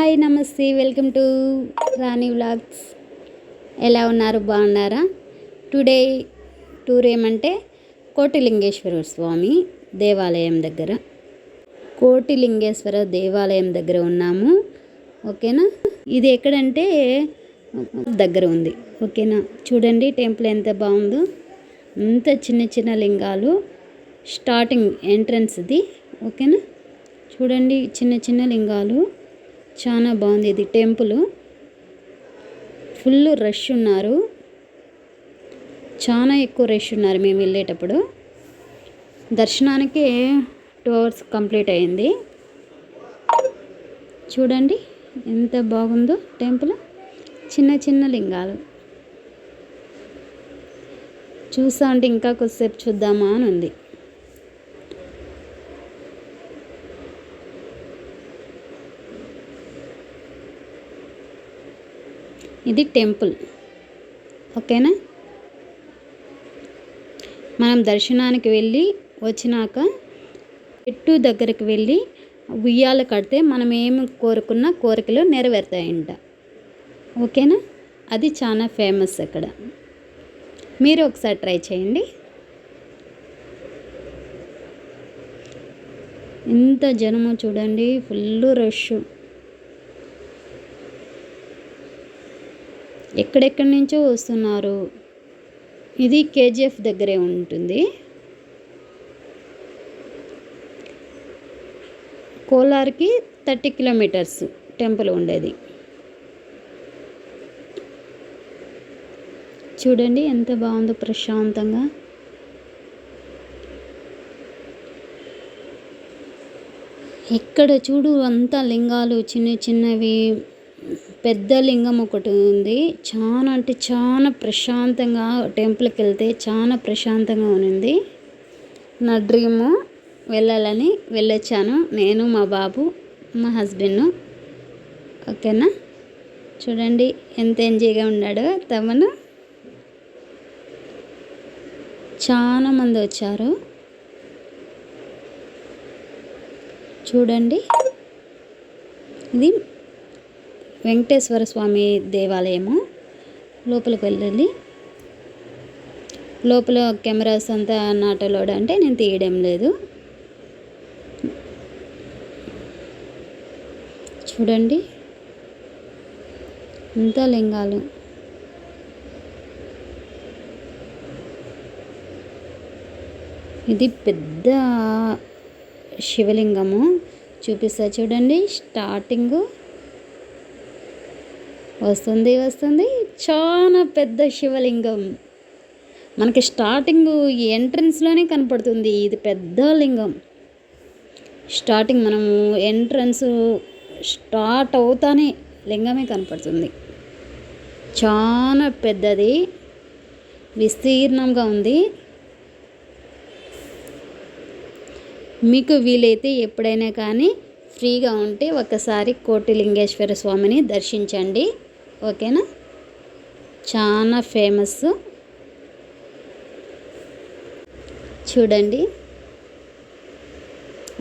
Hi నమస్తే, welcome to Rani vlogs. ఎలా ఉన్నారు? బాగున్నారా? టుడే టూర్ ఏమంటే కోటిలింగేశ్వర స్వామి దేవాలయం దగ్గర, కోటిలింగేశ్వర దేవాలయం దగ్గర ఉన్నాము. ఓకేనా? ఇది ఎక్కడంటే దగ్గర ఉంది. ఓకేనా? చూడండి టెంపుల్ ఎంత బాగుందో. అంత చిన్న చిన్న లింగాలు, స్టార్టింగ్ ఎంట్రన్స్ ఇది. ఓకేనా? చూడండి చిన్న చిన్న లింగాలు, చాలా బాగుంది. ఇది టెంపుల్. ఫుల్ రష్ ఉన్నారు, చాలా ఎక్కువ రష్ ఉన్నారు. మేము వెళ్ళేటప్పుడు దర్శనానికి 2 hours కంప్లీట్ అయింది. చూడండి ఎంత బాగుందో టెంపుల్. చిన్న చిన్న లింగాలు చూస్తా ఉంటే ఇంకా కొద్దిసేపు చూద్దామా అని ఉంది. ఇది టెంపుల్. ఓకేనా? మనం దర్శనానికి వెళ్ళి వచ్చినాక చెట్టు దగ్గరికి వెళ్ళి ఉయ్యాల కడితే మనం ఏమి కోరుకున్న కోరికలు నెరవేరుతాయంట. ఓకేనా? అది చాలా ఫేమస్ అక్కడ. మీరు ఒకసారి ట్రై చేయండి. ఎంత జనమో చూడండి, ఫుల్ రష్. ఎక్కడెక్కడి నుంచో వస్తున్నారు. ఇది కేజీఎఫ్ దగ్గరే ఉంటుంది. కోలార్కి 30 kilometers టెంపుల్ ఉండేది. చూడండి ఎంత బాగుందో, ప్రశాంతంగా. ఎక్కడ చూడు అంతా లింగాలు, చిన్న చిన్నవి. పెద్ద లింగం ఒకటి ఉంది. చాలా అంటే చాలా ప్రశాంతంగా, టెంపుల్కి వెళ్తే చాలా ప్రశాంతంగా ఉంది. నా డ్రీము వెళ్ళాలని వెళ్ళొచ్చాను నేను, మా బాబు, మా హస్బెండ్. ఓకేనా? చూడండి ఎంత ఎంజాయ్గా ఉన్నాడో తమను. చాలా మంది వచ్చారు. చూడండి ఇది వెంకటేశ్వర స్వామి దేవాలయము. లోపలికి వెళ్ళాలి. లోపల కెమెరాస్ అంతా నాట్ అలౌడ్ అంటే నేను తీయడం లేదు. చూడండి అంతా లింగాలు. ఇది పెద్ద శివలింగము. చూపిస్తా చూడండి. స్టార్టింగ్ వస్తుంది. చాలా పెద్ద శివలింగం మనకి స్టార్టింగ్ ఎంట్రన్స్లోనే కనపడుతుంది. ఇది పెద్ద లింగం. స్టార్టింగ్ మనము ఎంట్రన్స్ స్టార్ట్ అవుతానే లింగమే కనపడుతుంది. చాలా పెద్దది, విస్తీర్ణంగా ఉంది. మీకు వీలైతే ఎప్పుడైనా కానీ ఫ్రీగా ఉంటే ఒకసారి కోటిలింగేశ్వర స్వామిని దర్శించండి. ఓకేనా? చాలా ఫేమస్. చూడండి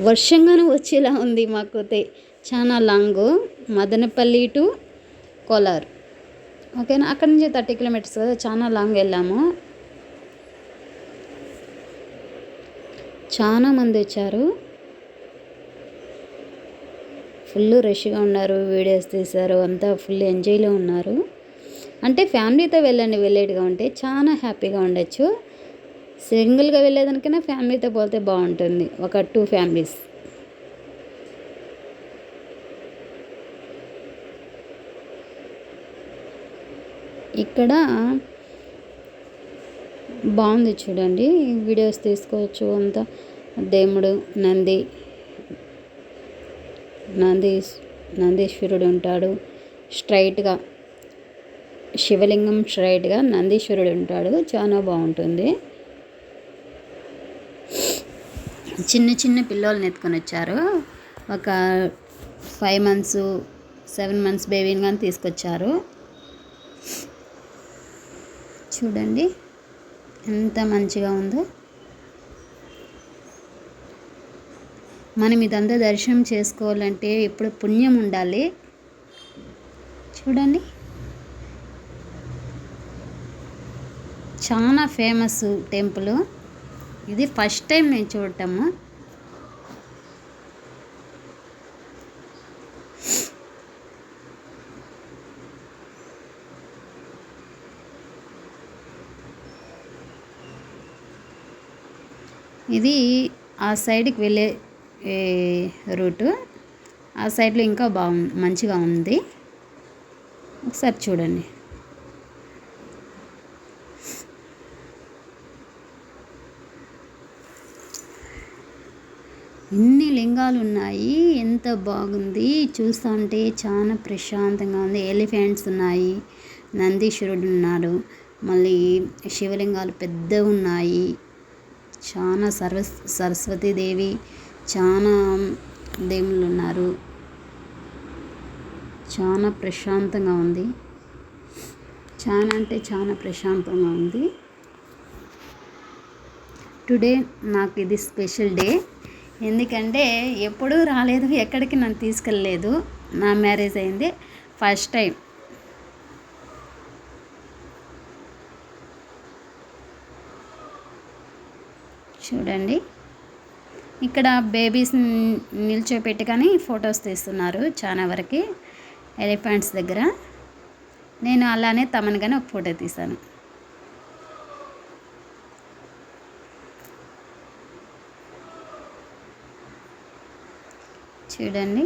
వర్షంగానే వచ్చేలా ఉంది మాకైతే. చాలా లాంగ్, మదనపల్లి టు కోలార్. ఓకేనా? అక్కడి నుంచి 30 kilometers కదా, చాలా లాంగ్ వెళ్ళాము. చాలా మంది వచ్చారు. ఫుల్ రష్గా ఉన్నారు. వీడియోస్ తీశారు. అంతా ఫుల్ ఎంజాయ్లో ఉన్నారు. అంటే ఫ్యామిలీతో వెళ్ళండి. వెళ్ళేట్టుగా ఉంటే చాలా హ్యాపీగా ఉండొచ్చు. సింగిల్గా వెళ్ళేదానికైనా ఫ్యామిలీతో పోతే బాగుంటుంది. ఒక 2 families. ఇక్కడ బాగుంది చూడండి. వీడియోస్ తీసుకోవచ్చు. అంతా దేవుడు, నందీశ్వరుడు ఉంటాడు. స్ట్రైట్గా శివలింగం, స్ట్రైట్గా నందీశ్వరుడు ఉంటాడు. చాలా బాగుంటుంది. చిన్న చిన్న పిల్లల్ని ఎత్తుకొని వచ్చారు. ఒక 5 months 7 months బేబీని కానీ తీసుకొచ్చారు. చూడండి ఎంత మంచిగా ఉందో. మనం ఇదంతా దర్శనం చేసుకోవాలంటే ఇప్పుడు పుణ్యం ఉండాలి. చూడండి, చాలా ఫేమస్ టెంపుల్ ఇది. ఫస్ట్ టైం నేను చూడటము. ఇది ఆ సైడ్కి వెళ్ళే రూటు. ఆ సైడ్లో ఇంకా మంచిగా ఉంది. ఒకసారి చూడండి. ఇన్ని లింగాలు ఉన్నాయి, ఎంత బాగుంది. చూస్తూ ఉంటే చాలా ప్రశాంతంగా ఉంది. ఎలిఫెంట్స్ ఉన్నాయి, నందీశ్వరుడు ఉన్నారు, మళ్ళీ శివలింగాలు పెద్దగా ఉన్నాయి. చాలా సరస్వతీదేవి, చాలా దేవుళ్ళు ఉన్నారు. చాలా ప్రశాంతంగా ఉంది. చాలా అంటే చాలా ప్రశాంతంగా ఉంది. టుడే నాకు ఇది స్పెషల్ డే. ఎందుకంటే ఎప్పుడూ రాలేదు, ఎక్కడికి నన్ను తీసుకెళ్ళలేదు. నా మ్యారేజ్ అయింది ఫస్ట్ టైం. చూడండి, ఇక్కడ బేబీస్ నిల్చోపెట్టి కానీ ఫొటోస్ తీస్తున్నారు చాలా వరకు ఎలిఫెంట్స్ దగ్గర. నేను అలానే తమనుగానే ఒక ఫోటో తీశాను. చూడండి,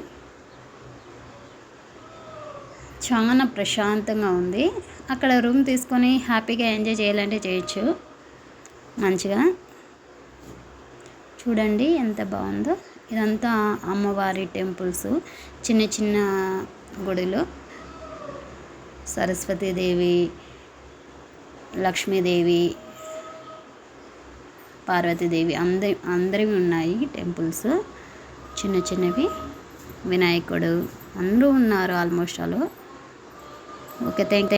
చాలా ప్రశాంతంగా ఉంది. అక్కడ రూమ్ తీసుకొని హ్యాపీగా ఎంజాయ్ చేయాలంటే చేయొచ్చు మంచిగా. చూడండి ఎంత బాగుందో. ఇదంతా అమ్మవారి టెంపుల్స్, చిన్న చిన్న గుడిలో సరస్వతీదేవి, లక్ష్మీదేవి, పార్వతీదేవి అందరివి ఉన్నాయి టెంపుల్స్. చిన్న చిన్నవి, వినాయకుడు అందరూ ఉన్నారు almost all. Okay, thank you.